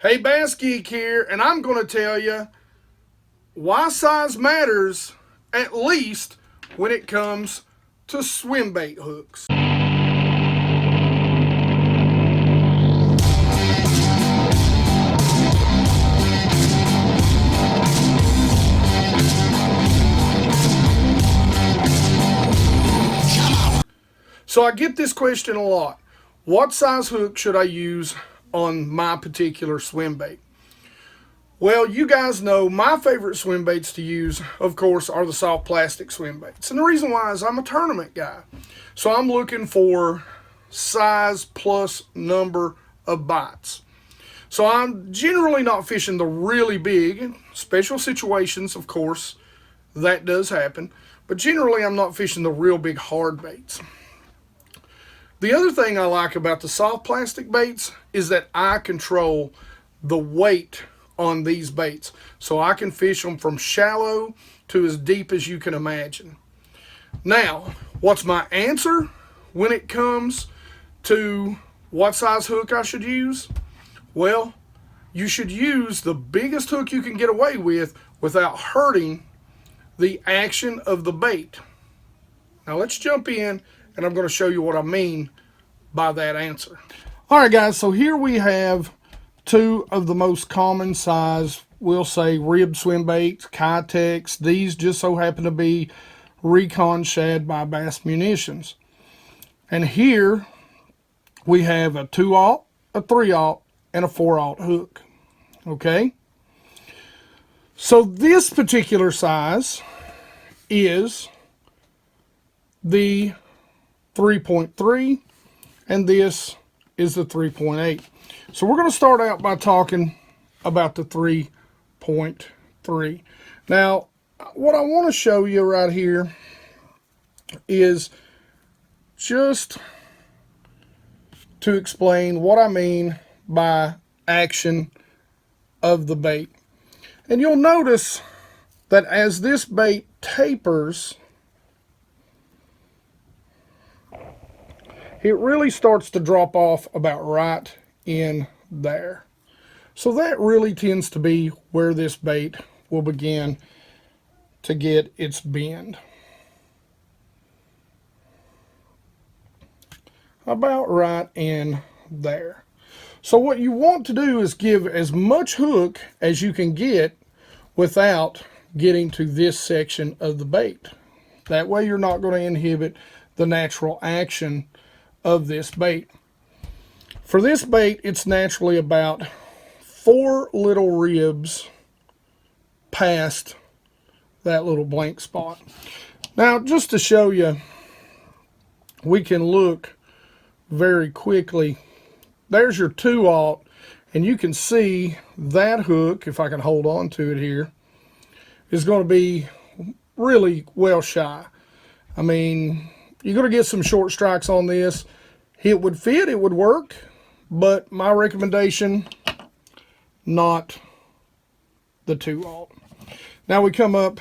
Hey, BassGeek here, and I'm going to tell you why size matters, at least when it comes to swim bait hooks. So I get this question a lot. What size hook should I use on my particular swim bait? Well, you guys know my favorite swim baits to use, of course, are the soft plastic swim baits. And the reason why is I'm a tournament guy. So I'm looking for size plus number of bites. So I'm generally not fishing the really big, special situations, of course, that does happen. But generally I'm not fishing the real big hard baits. The other thing I like about the soft plastic baits is that I control the weight on these baits. So I can fish them from shallow to as deep as you can imagine. Now, what's my answer when it comes to what size hook I should use? Well, you should use the biggest hook you can get away with without hurting the action of the bait. Now let's jump in and I'm going to show you what I mean by that answer. All right, guys, so here we have two of the most common size, we'll say, rib swim baits, Kitex. These just so happen to be Recon Shad by Bass Munitions. And here we have a 2/0, a 3/0, and a 4/0 hook. Okay? So this particular size is the 3.3 and this is the 3.8. So we're going to start out by talking about the 3.3. Now, what I want to show you right here is just to explain what I mean by action of the bait. And you'll notice that as this bait tapers, it really starts to drop off about right in there. So that really tends to be where this bait will begin to get its bend. About right in there. So what you want to do is give as much hook as you can get without getting to this section of the bait. That way you're not going to inhibit the natural action of this bait. For this bait, it's naturally about 4 little ribs past that little blank spot. Now, just to show you, we can look very quickly. There's your 2/0, and you can see that hook, if I can hold on to it here, is going to be really well shy. I mean, you're going to get some short strikes on this. It would fit, it would work, but my recommendation, not the 2/0. Now we come up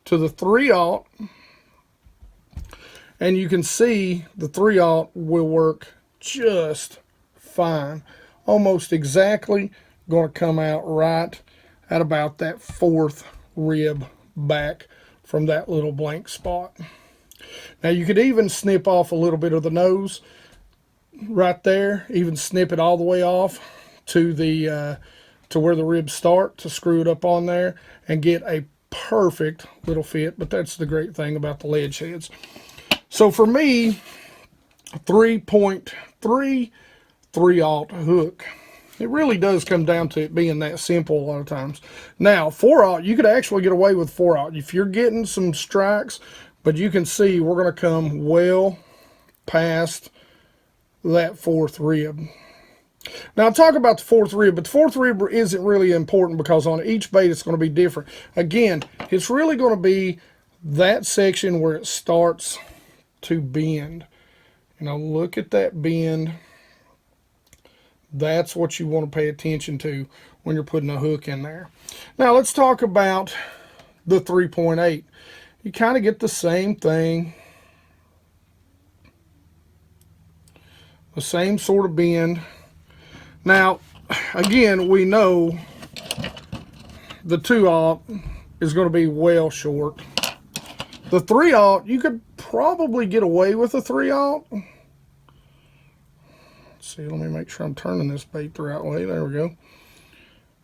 to the 3/0, and you can see the 3/0 will work just fine. Almost exactly going to come out right at about that 4th rib back from that little blank spot. Now you could even snip off a little bit of the nose right there, even snip it all the way off to the to where the ribs start, to screw it up on there and get a perfect little fit. But that's the great thing about the ledge heads. So for me, 3.3 3/0 hook. It really does come down to it being that simple a lot of times. Now, 4/0, you could actually get away with 4/0 if you're getting some strikes, but you can see we're going to come well past that 4th rib. Now, I'll talk about the 4th rib, but the 4th rib isn't really important because on each bait it's going to be different. Again, it's really going to be that section where it starts to bend. You know, look at that bend. That's what you want to pay attention to when you're putting a hook in there. Now let's talk about the 3.8. You kind of get the same thing. The same sort of bend. Now, again, we know the 2/0 is going to be well short. The 3/0, you could probably get away with a 3/0. Let's see, let me make sure I'm turning this bait the right way. There we go.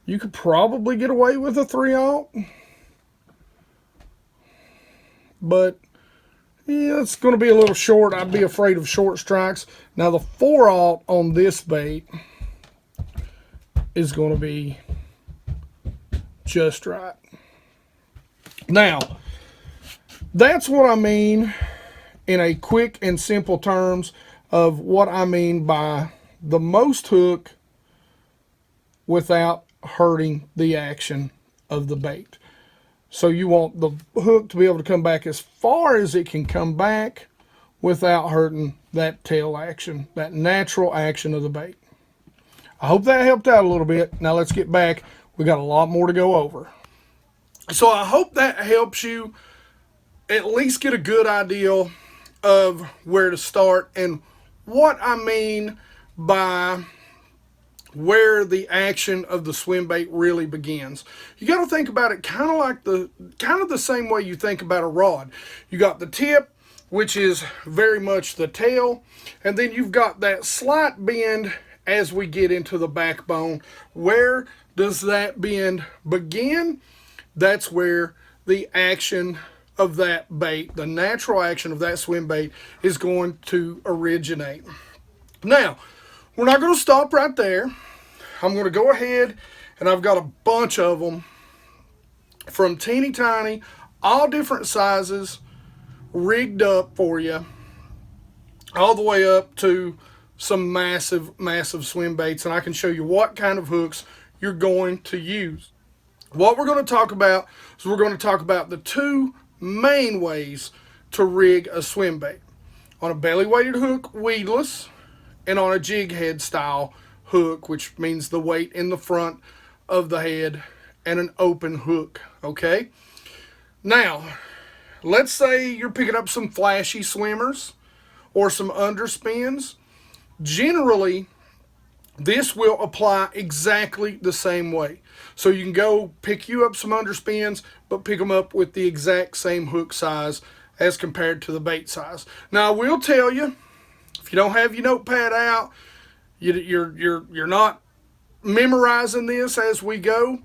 You could probably get away with a 3/0. But yeah, it's going to be a little short. I'd be afraid of short strikes. Now the 4/0 on this bait is going to be just right. Now, that's what I mean in a quick and simple terms of what I mean by the most hook without hurting the action of the bait. So you want the hook to be able to come back as far as it can come back without hurting that tail action, that natural action of the bait. I hope that helped out a little bit. Now let's get back. We got a lot more to go over. So I hope that helps you at least get a good idea of where to start and what I mean by where the action of the swim bait really begins. You got to think about it kind of the same way you think about a rod. You got the tip, which is very much the tail, and then you've got that slight bend as we get into the backbone. Where does that bend begin? That's where the action of that bait, the natural action of that swim bait, is going to originate. Now, we're not going to stop right there. I'm going to go ahead, and I've got a bunch of them from teeny tiny, all different sizes, rigged up for you, all the way up to some massive, massive swim baits, and I can show you what kind of hooks you're going to use. What we're going to talk about is we're going to talk about the two main ways to rig a swim bait. On a belly weighted hook, weedless, and on a jig head style hook, which means the weight in the front of the head and an open hook. Okay, now let's say you're picking up some flashy swimmers or some underspins. Generally, this will apply exactly the same way. So you can go pick you up some underspins, but pick them up with the exact same hook size as compared to the bait size. Now I will tell you, if you don't have your notepad out, you're not memorizing this as we go.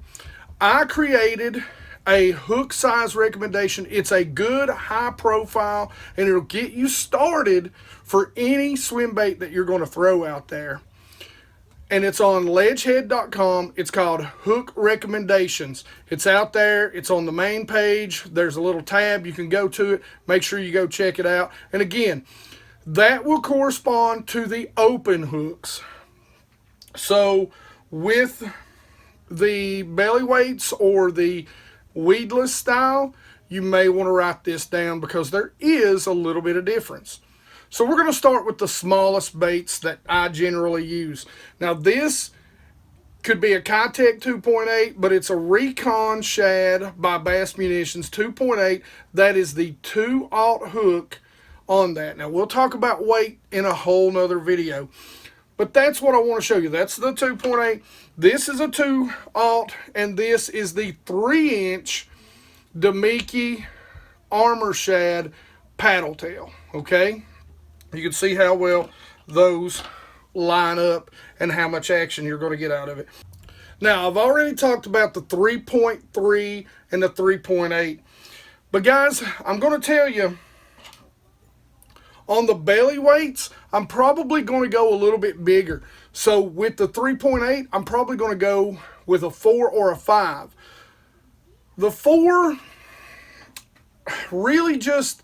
I created a hook size recommendation. It's a good high profile, and it'll get you started for any swim bait that you're going to throw out there. And it's on ledgehead.com. It's called Hook Recommendations. It's out there. It's on the main page. There's a little tab. You can go to it. Make sure you go check it out. And again, that will correspond to the open hooks. So with the belly weights or the weedless style, you may want to write this down because there is a little bit of difference. So we're going to start with the smallest baits that I generally use. Now this could be a Kitech 2.8, but it's a Recon Shad by Bass Munitions 2.8. That is the 2/0 hook on that. Now we'll talk about weight in a whole nother video, but that's what I want to show you. That's the 2.8. This is a 2/0, and this is the 3-inch Demiki Armor Shad paddle tail. Okay, you can see how well those line up and how much action you're going to get out of it. Now I've already talked about the 3.3 and the 3.8, but guys, I'm going to tell you, on the belly weights, I'm probably going to go a little bit bigger. So with the 3.8, I'm probably going to go with a 4 or a 5. The 4 really just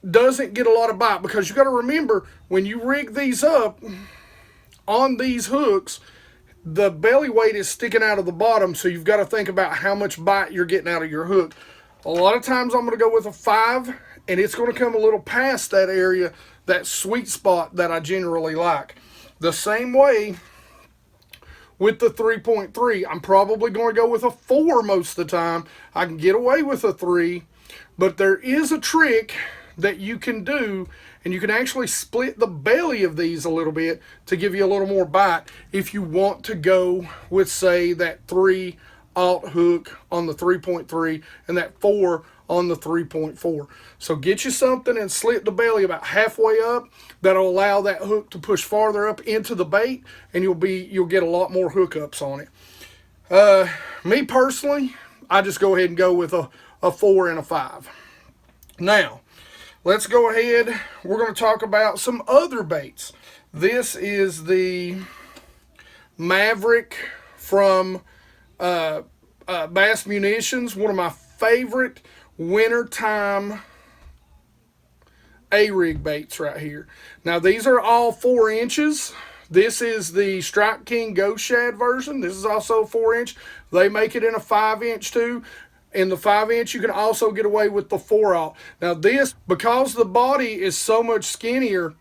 doesn't get a lot of bite, because you got to remember, when you rig these up on these hooks, the belly weight is sticking out of the bottom, so you've got to think about how much bite you're getting out of your hook. A lot of times I'm going to go with a 5, and it's going to come a little past that area, that sweet spot that I generally like. The same way with the 3.3, I'm probably going to go with a 4 most of the time. I can get away with a 3, but there is a trick that you can do, and you can actually split the belly of these a little bit to give you a little more bite if you want to go with, say, that 3/0 hook on the 3.3 and that 4 on the 3.4. So get you something and slit the belly about halfway up. That'll allow that hook to push farther up into the bait, and you'll get a lot more hookups on it. Me personally, I just go ahead and go with a 4 and a 5. Now, let's go ahead. We're going to talk about some other baits. This is the Maverick from Bass Munitions, one of my favorite wintertime A-rig baits right here. Now, these are all 4 inches. This is the Strike King Ghost Shad version. This is also 4-inch. They make it in a 5-inch too. In the 5-inch, you can also get away with the 4/0. Now this, because the body is so much skinnier,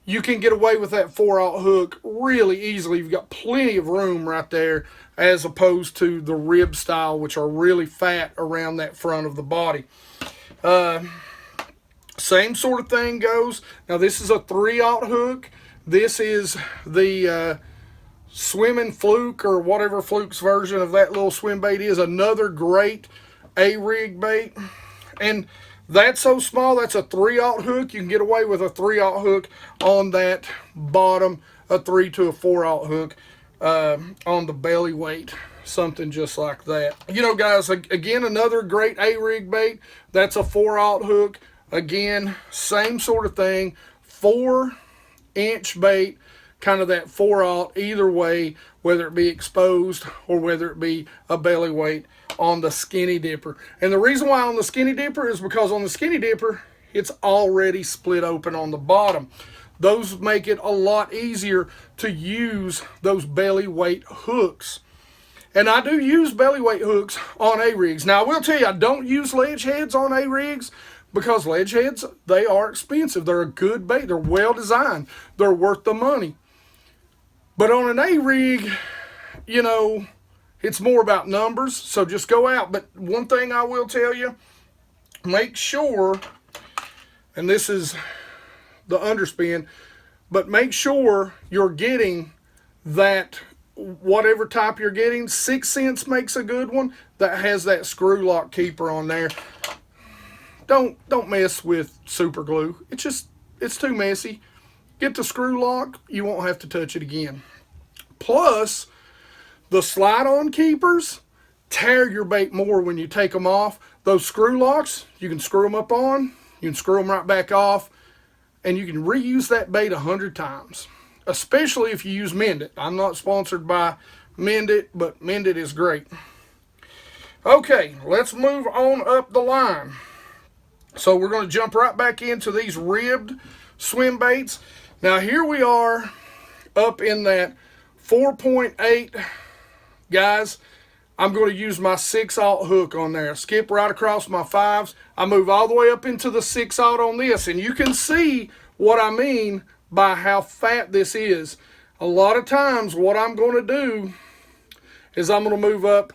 you can get away with that 4/0 hook really easily. You've got plenty of room right there, as opposed to the rib style, which are really fat around that front of the body. Same sort of thing goes. Now this is a 3/0 hook. This is the Swimming Fluke, or whatever Fluke's version of that little swim bait is. Another great A-rig bait. And that's so small, that's a 3/0 hook. You can get away with a 3/0 hook on that bottom, a 3 to a 4/0 hook on the belly weight. Something just like that. You know, guys, again, another great A-rig bait. That's a 4/0 hook. Again, same sort of thing. 4-inch bait. Kind of that 4/0 either way, whether it be exposed or whether it be a belly weight on the skinny dipper. And the reason why on the skinny dipper is because on the skinny dipper, it's already split open on the bottom. Those make it a lot easier to use those belly weight hooks. And I do use belly weight hooks on A-rigs. Now, I will tell you, I don't use ledge heads on A-rigs, because ledge heads, they are expensive. They're a good bait. They're well designed. They're worth the money. But on an A-rig, you know, it's more about numbers, so just go out. But one thing I will tell you, make sure, and this is the underspin, but make sure you're getting that, whatever type you're getting. 6 cents makes a good one that has that screw lock keeper on there. Don't mess with super glue. It's too messy. Get the screw lock, you won't have to touch it again. Plus, the slide-on keepers tear your bait more when you take them off. Those screw locks, you can screw them up on, you can screw them right back off, and you can reuse that bait 100 times, especially if you use Mend It. I'm not sponsored by Mend It, but Mend It is great. Okay, let's move on up the line. So we're going to jump right back into these ribbed swim baits. Now here we are up in that 4.8, guys. I'm going to use my 6/0 hook on there. Skip right across my 5s. I move all the way up into the 6/0 on this, and you can see what I mean by how fat this is. A lot of times what I'm going to do is I'm going to move up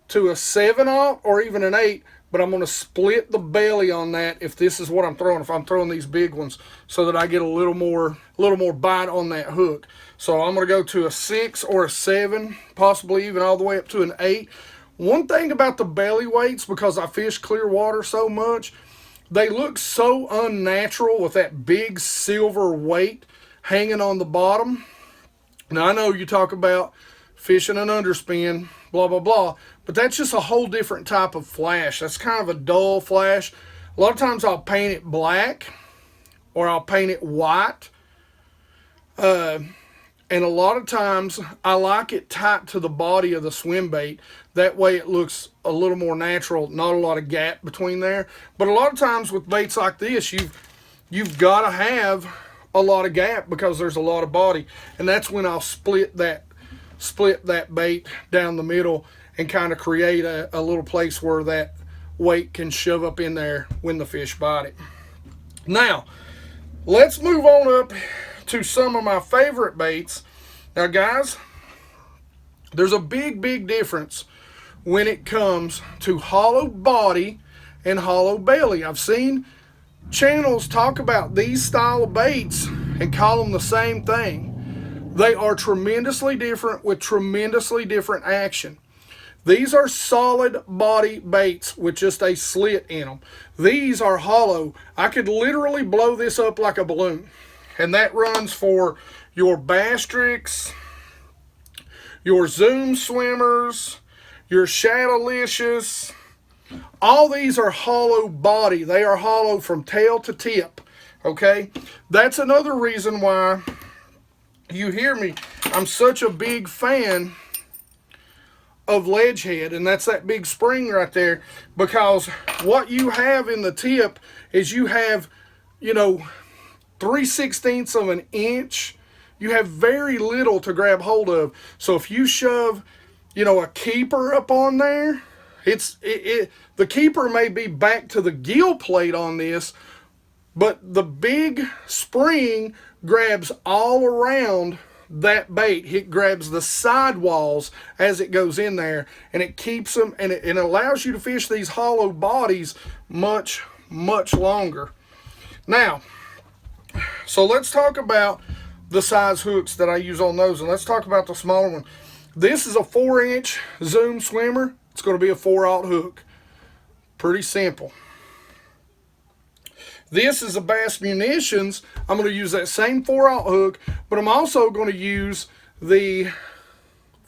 to a 7/0 or even an 8, but I'm going to split the belly on that if this is what I'm throwing, if I'm throwing these big ones, so that I get a little more bite on that hook. So I'm going to go to a 6 or a 7, possibly even all the way up to an 8. One thing about the belly weights, because I fish clear water so much, they look so unnatural with that big silver weight hanging on the bottom. Now, I know you talk about fishing an underspin, blah, blah, blah, but that's just a whole different type of flash. That's kind of a dull flash. A lot of times I'll paint it black or I'll paint it white. And a lot of times I like it tight to the body of the swim bait. That way it looks a little more natural, not a lot of gap between there. But a lot of times with baits like this, you've got to have a lot of gap because there's a lot of body. And that's when I'll split that bait down the middle and kind of create a little place where that weight can shove up in there when the fish bite it. Now, let's move on up to some of my favorite baits. Now, guys, there's a big difference when it comes to hollow body and hollow belly. I've seen channels talk about these style of baits and call them the same thing. They are tremendously different with tremendously different action. These are solid body baits with just a slit in them. These are hollow. I could literally blow this up like a balloon. And that runs for your Bastrix, your Zoom Swimmers, your Shadowlicious. All these are hollow body. They are hollow from tail to tip. Okay? That's another reason why you hear me. I'm such a big fan of Ledghead, and that's that big spring right there, because what you have in the tip is you have, you know, 3/16 of an inch. You have very little to grab hold of. So if you shove, you know, a keeper up on there, the keeper may be back to the gill plate on this, but the big spring grabs all around that bait. It grabs the sidewalls as it goes in there, and it keeps them, and it allows you to fish these hollow bodies much, much longer. Now, so let's talk about the size hooks that I use on those, and let's talk about the smaller one. This is a 4-inch Zoom Swimmer. It's going to be a 4/0 hook. Pretty simple. This is a Bass Munitions. I'm going to use that same 4/0 hook, but I'm also going to use the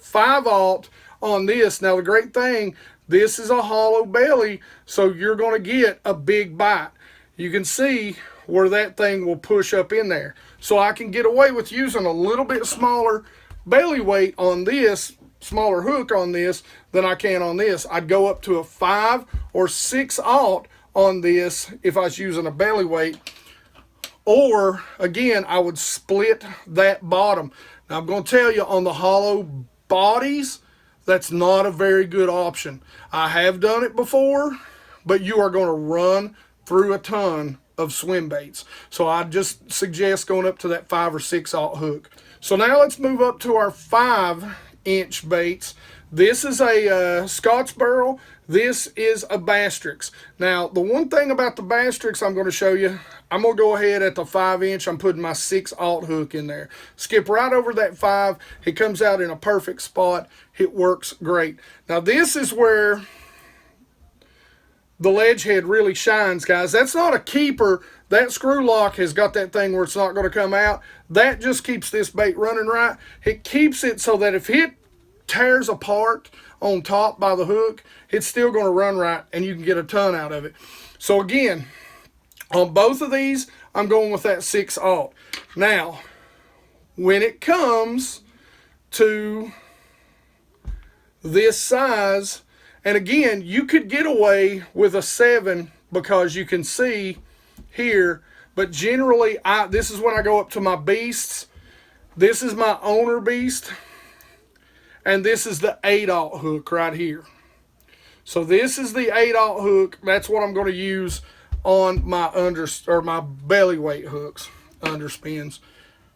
5/0 on this. Now, the great thing, this is a hollow belly, so you're going to get a big bite. You can see where that thing will push up in there. So I can get away with using a little bit smaller belly weight on this, smaller hook on this, than I can on this. I'd go up to a 5 or 6/0 on this if I was using a belly weight. Or, again, I would split that bottom. Now, I'm going to tell you, on the hollow bodies, that's not a very good option. I have done it before, but you are going to run through a ton of swim baits. So I just suggest going up to that 5 or 6/0 hook. So now let's move up to our 5-inch baits. This is a Scotch Barrel. This is a Bastrix. Now, the one thing about the Bastrix I'm going to show you, I'm going to go ahead at the 5-inch. I'm putting my 6/0 hook in there. Skip right over that 5. It comes out in a perfect spot. It works great. Now, this is where the Ledghead really shines, guys. That's not a keeper. That screw lock has got that thing where it's not going to come out. That just keeps this bait running right. It keeps it so that if it tears apart on top by the hook, it's still going to run right, and you can get a ton out of it. So again, on both of these, I'm going with that 6/0. Now, when it comes to this size, and again, you could get away with a 7 because you can see here, but generally, this is when I go up to my beasts. This is my OwnerBeast, and this is the 8/0 hook right here. So this is the 8/0 hook. That's what I'm going to use on my my belly weight hooks, underspins.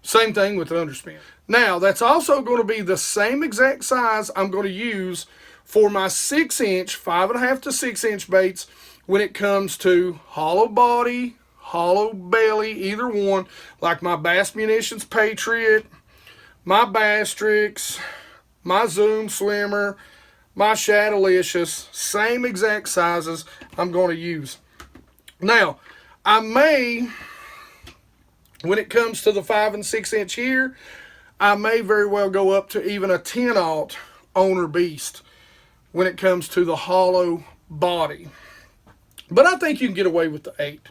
Same thing with the underspin. Now, that's also going to be the same exact size I'm going to use for my 6-inch, 5.5 to 6-inch baits when it comes to hollow body, hollow belly, either one, like my Bass Munitions Patriot, my Bastrix, my Zoom Swimmer, my Shadowlicious, same exact sizes I'm going to use. Now, I may, when it comes to the 5 and 6-inch here, I may very well go up to even a 10/0 OwnerBeast when it comes to the hollow body. But I think you can get away with the 8.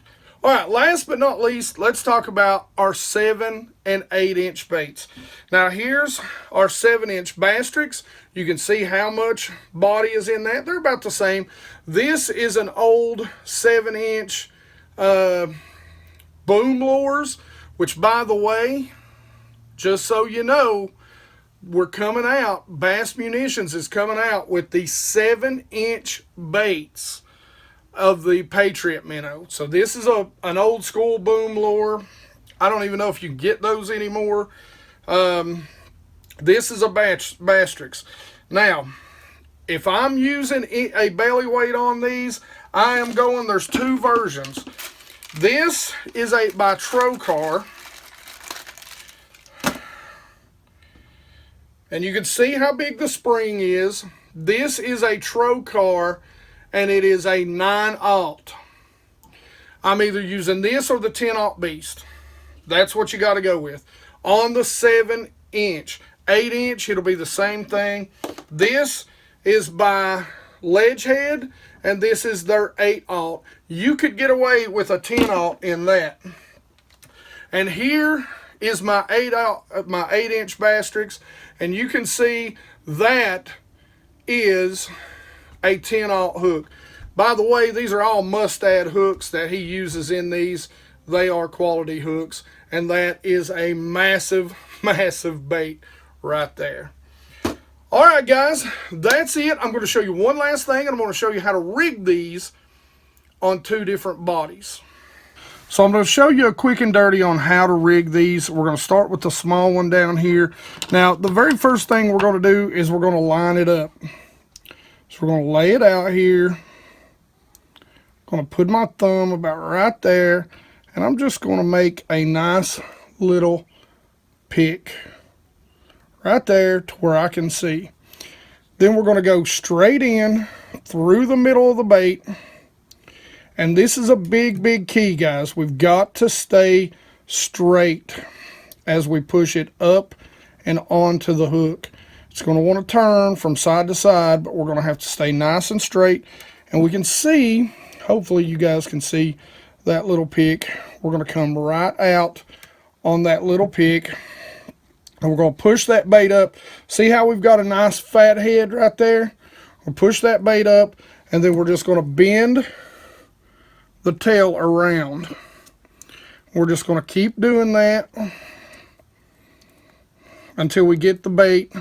All right, last but not least, let's talk about our 7 and 8-inch baits. Now, here's our 7-inch Bastrix. You can see how much body is in that. They're about the same. This is an old 7-inch boom lures, which, by the way, just so you know, we're coming out, Bass Munitions is coming out with the 7-inch baits of the Patriot minnow. So this is an old school boom lure. I don't even know if you can get those anymore. This is a Bastrix. Now, if I'm using a belly weight on these, I am going, there's 2 versions. This is by TROKAR. And you can see how big the spring is. This is a TROKAR, and it is a 9/0. I'm either using this or the 10/0 Beast. That's what you got to go with. On the 7-inch. 8-inch, it'll be the same thing. This is by Ledghead, and this is their 8/0. You could get away with a 10/0 in that. And here is my 8-inch Bastrix, and you can see that is a 10/0 hook. By the way, these are all Mustad hooks that he uses in these. They are quality hooks, and that is a massive, massive bait right there. All right, guys, that's it. I'm going to show you one last thing, and I'm going to show you how to rig these on 2 different bodies. So I'm going to show you a quick and dirty on how to rig these. We're going to start with the small one down here. Now, the very first thing we're going to do is we're going to line it up. So we're going to lay it out here. I'm going to put my thumb about right there, and I'm just going to make a nice little pick right there to where I can see. Then we're going to go straight in through the middle of the bait. And this is a big, big key, guys. We've got to stay straight as we push it up and onto the hook. It's going to want to turn from side to side, but we're going to have to stay nice and straight. And we can see, hopefully you guys can see that little pick. We're going to come right out on that little pick. And we're going to push that bait up. See how we've got a nice fat head right there? We'll push that bait up, and then we're just going to bend the tail around. We're just going to keep doing that until we get the bait.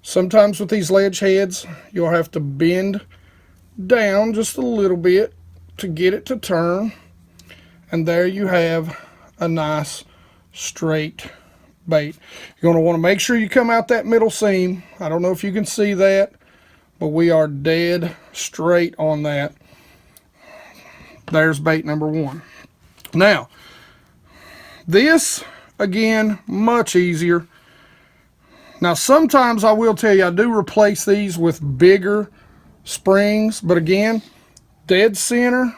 Sometimes with these ledge heads, you'll have to bend down just a little bit to get it to turn. And there you have a nice straight bait. You're going to want to make sure you come out that middle seam. I don't know if you can see that, but we are dead straight on that. There's bait number 1. Now, this, again, much easier. Now, sometimes I will tell you, I do replace these with bigger springs, but again, dead center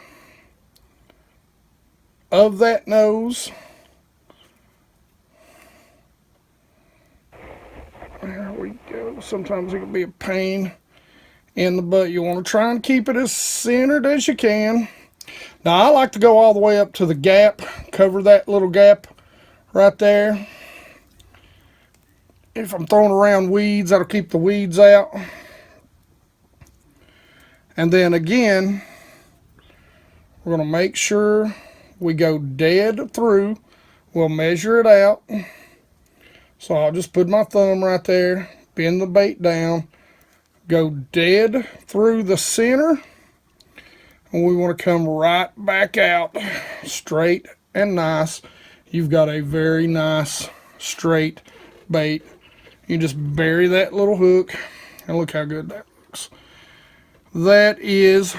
of that nose. There we go. Sometimes it can be a pain in the butt. You want to try and keep it as centered as you can. Now, I like to go all the way up to the gap, cover that little gap right there. If I'm throwing around weeds, that'll keep the weeds out. And then again, we're going to make sure we go dead through. We'll measure it out. So I'll just put my thumb right there, bend the bait down, go dead through the center. And we want to come right back out straight and nice. You've got a very nice straight bait. You just bury that little hook, and look how good that looks. That is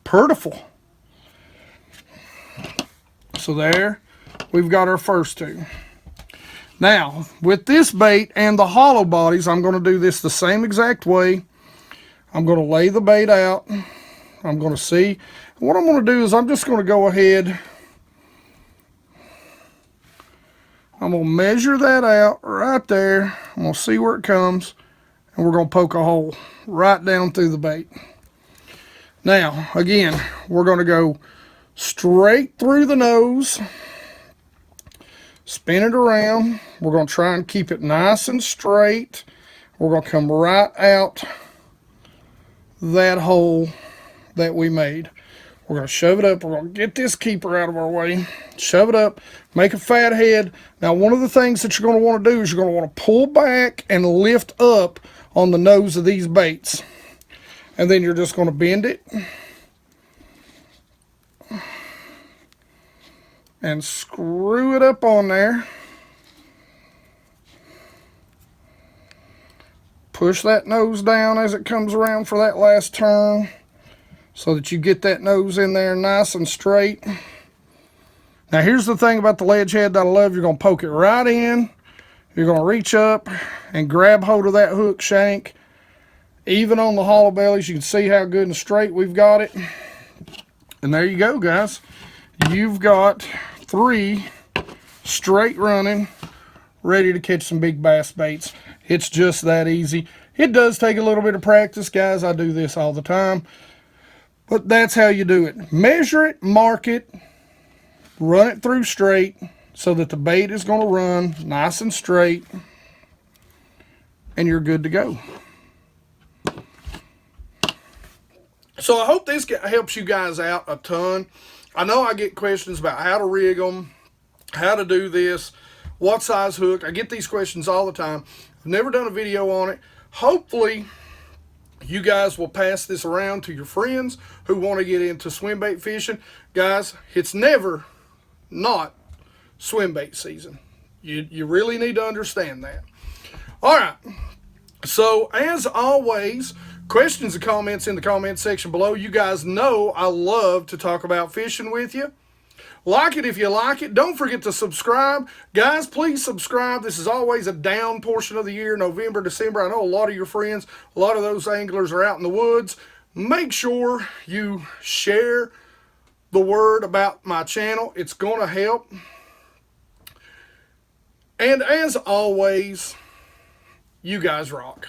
purtiful. So there, we've got our first 2. Now, with this bait and the hollow bodies, I'm going to do this the same exact way. I'm going to lay the bait out. I'm going to see. What I'm going to do is I'm just going to go ahead. I'm going to measure that out right there. I'm going to see where it comes. And we're going to poke a hole right down through the bait. Now, again, we're going to go straight through the nose. Spin it around. We're going to try and keep it nice and straight. We're going to come right out that hole that we made. We're going to shove it up. We're going to get this keeper out of our way. Shove it up. Make a fat head. Now, one of the things that you're going to want to do is you're going to want to pull back and lift up on the nose of these baits. And then you're just going to bend it. And screw it up on there. Push that nose down as it comes around for that last turn. so that you get that nose in there nice and straight. Now here's the thing about the ledge head that I love. You're going to poke it right in. You're going to reach up and grab hold of that hook shank. Even on the hollow bellies, you can see how good and straight we've got it. And there you go, guys. You've got 3 straight running, ready to catch some big bass baits. It's just that easy. It does take a little bit of practice, guys. I do this all the time. But that's how you do it. Measure it, mark it, run it through straight so that the bait is going to run nice and straight, and you're good to go. So I hope this helps you guys out a ton. I know I get questions about how to rig them, how to do this, what size hook. I get these questions all the time. I've never done a video on it. Hopefully, you guys will pass this around to your friends who want to get into swim bait fishing. Guys, it's never not swim bait season. You really need to understand that. All right. So, as always, questions and comments in the comment section below. You guys know I love to talk about fishing with you. Like it if you like it. Don't forget to subscribe. Guys, please subscribe. This is always a down portion of the year, November, December. I know a lot of your friends, a lot of those anglers are out in the woods. Make sure you share the word about my channel. It's going to help. And as always, you guys rock.